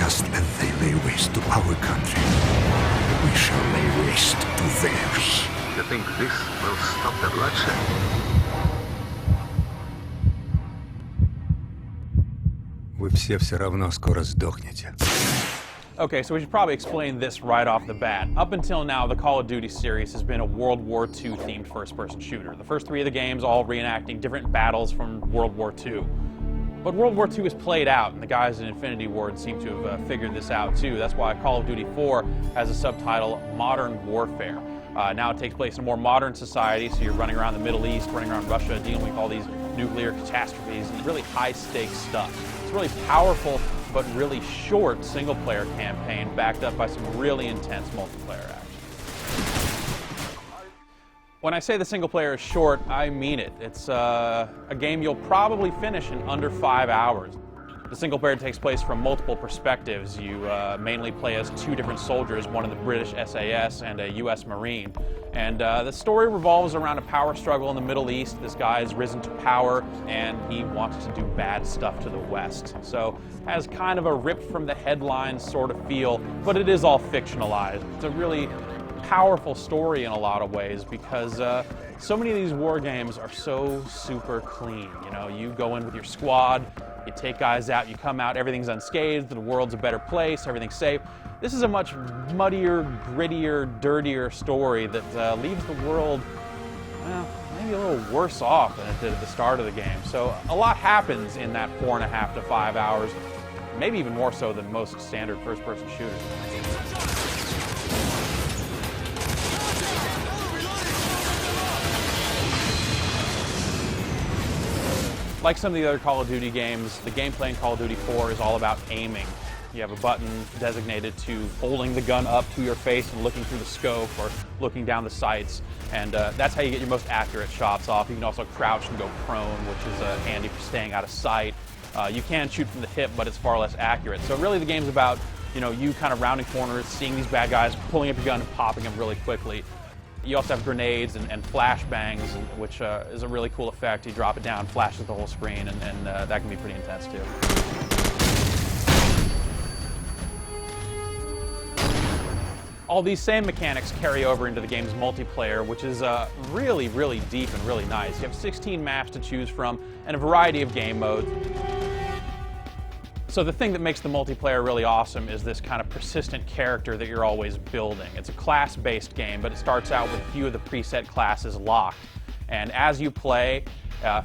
Just as they lay waste to our country, we shall lay waste to theirs. You think this will stop the bloodshed? Вы все равно скоро сдохнете. Okay, so we should probably explain this right off the bat. Up until now, the Call of Duty series has been a World War II themed first-person shooter. The first three of the games all reenacting different battles from World War II. But World War II is played out, and the guys at Infinity Ward seem to have figured this out too. That's why Call of Duty 4 has a subtitle, Modern Warfare. Now it takes place in a more modern society, so you're running around the Middle East, running around Russia, dealing with all these nuclear catastrophes and really high-stakes stuff. It's really powerful, but really short single-player campaign backed up by some really intense multiplayer action. When I say the single-player is short, I mean it. It's a game you'll probably finish in under 5 hours. The single-player takes place from multiple perspectives. You mainly play as two different soldiers, one of the British SAS and a US Marine. And the story revolves around a power struggle in the Middle East. This guy has risen to power, and he wants to do bad stuff to the West. So has kind of a ripped from the headlines sort of feel, but it is all fictionalized. It's a really powerful story in a lot of ways because so many of these war games are so super clean. You know, you go in with your squad, you take guys out, you come out, everything's unscathed, the world's a better place, everything's safe. This is a much muddier, grittier, dirtier story that leaves the world, well, maybe a little worse off than it did at the start of the game. So a lot happens in that 4.5 to 5 hours, maybe even more so than most standard first-person shooters. Like some of the other Call of Duty games, the gameplay in Call of Duty 4 is all about aiming. You have a button designated to holding the gun up to your face and looking through the scope or looking down the sights. And that's how you get your most accurate shots off. You can also crouch and go prone, which is handy for staying out of sight. You can shoot from the hip, but it's far less accurate. So really the game's about, you know, you kind of rounding corners, seeing these bad guys, pulling up your gun and popping them really quickly. You also have grenades and flashbangs, which is a really cool effect. You drop it down, flashes the whole screen, and that can be pretty intense too. All these same mechanics carry over into the game's multiplayer, which is really, really deep and really nice. You have 16 maps to choose from and a variety of game modes. So the thing that makes the multiplayer really awesome is this kind of persistent character that you're always building. It's a class-based game, but it starts out with a few of the preset classes locked. And as you play,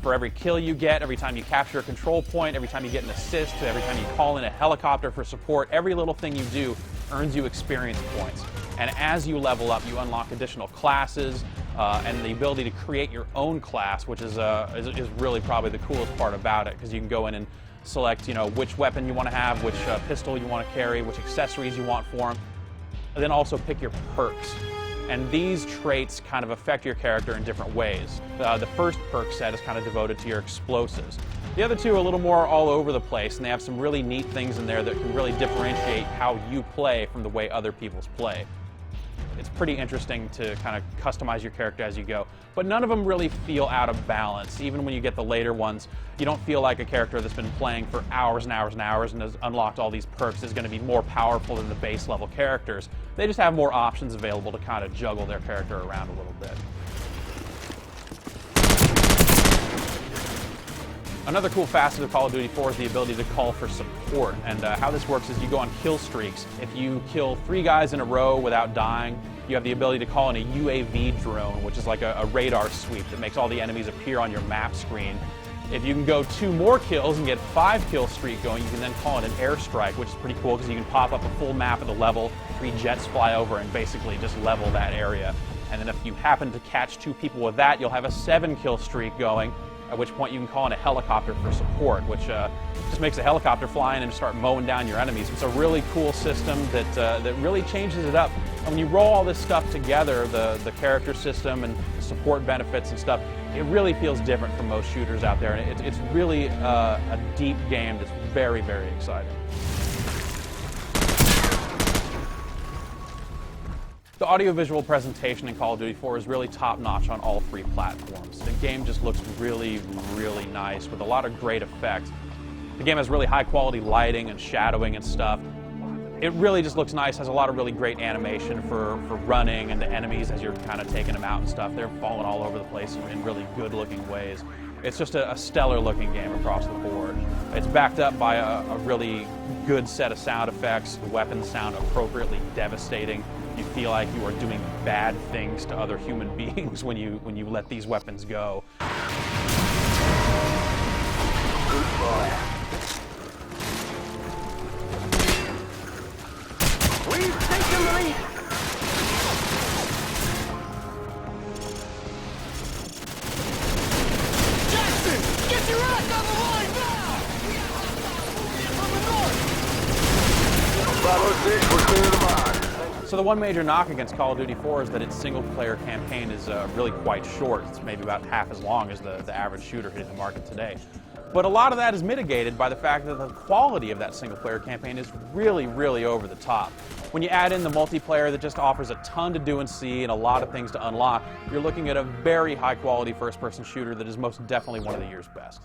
for every kill you get, every time you capture a control point, every time you get an assist, every time you call in a helicopter for support, every little thing you do earns you experience points. And as you level up, you unlock additional classes and the ability to create your own class, which is really probably the coolest part about it, because you can go in and select, you know, which weapon you want to have, which pistol you want to carry, which accessories you want for them, and then also pick your perks. And these traits kind of affect your character in different ways. The first perk set is kind of devoted to your explosives. The other two are a little more all over the place, and they have some really neat things in there that can really differentiate how you play from the way other people's play. It's pretty interesting to kind of customize your character as you go, but none of them really feel out of balance. Even when you get the later ones, you don't feel like a character that's been playing for hours and hours and hours and has unlocked all these perks is going to be more powerful than the base level characters. They just have more options available to kind of juggle their character around a little bit. Another cool facet of Call of Duty 4 is the ability to call for support, and how this works is you go on kill streaks. If you kill 3 guys in a row without dying, you have the ability to call in a UAV drone, which is like a radar sweep that makes all the enemies appear on your map screen. If you can go 2 more kills and get 5 kill streak going, you can then call in an airstrike, which is pretty cool because you can pop up a full map of the level, 3 jets fly over and basically just level that area. And then if you happen to catch 2 people with that, you'll have a 7 kill streak going, at which point you can call in a helicopter for support, which just makes a helicopter fly in and start mowing down your enemies. It's a really cool system that really changes it up. And when you roll all this stuff together, the character system and the support benefits and stuff, it really feels different from most shooters out there. And it's really a deep game that's very, very exciting. The audiovisual presentation in Call of Duty 4 is really top-notch on all 3 platforms. The game just looks really, really nice with a lot of great effects. The game has really high-quality lighting and shadowing and stuff. it really just looks nice, has a lot of really great animation for running, and the enemies as you're kind of taking them out and stuff, they're falling all over the place in really good looking ways. It's just a stellar looking game across the board. It's backed up by a really good set of sound effects. The weapons sound appropriately devastating. You feel like you are doing bad things to other human beings when you let these weapons go. Good boy. We've taken the lead. Jackson, get your ass on the line now! We have hostiles moving in from the north! Bravo 6, we're clear of the mine. So the one major knock against Call of Duty 4 is that its single-player campaign is really quite short. It's maybe about half as long as the average shooter hitting the market today. But a lot of that is mitigated by the fact that the quality of that single-player campaign is really, really over the top. When you add in the multiplayer that just offers a ton to do and see and a lot of things to unlock, you're looking at a very high-quality first-person shooter that is most definitely one of the year's best.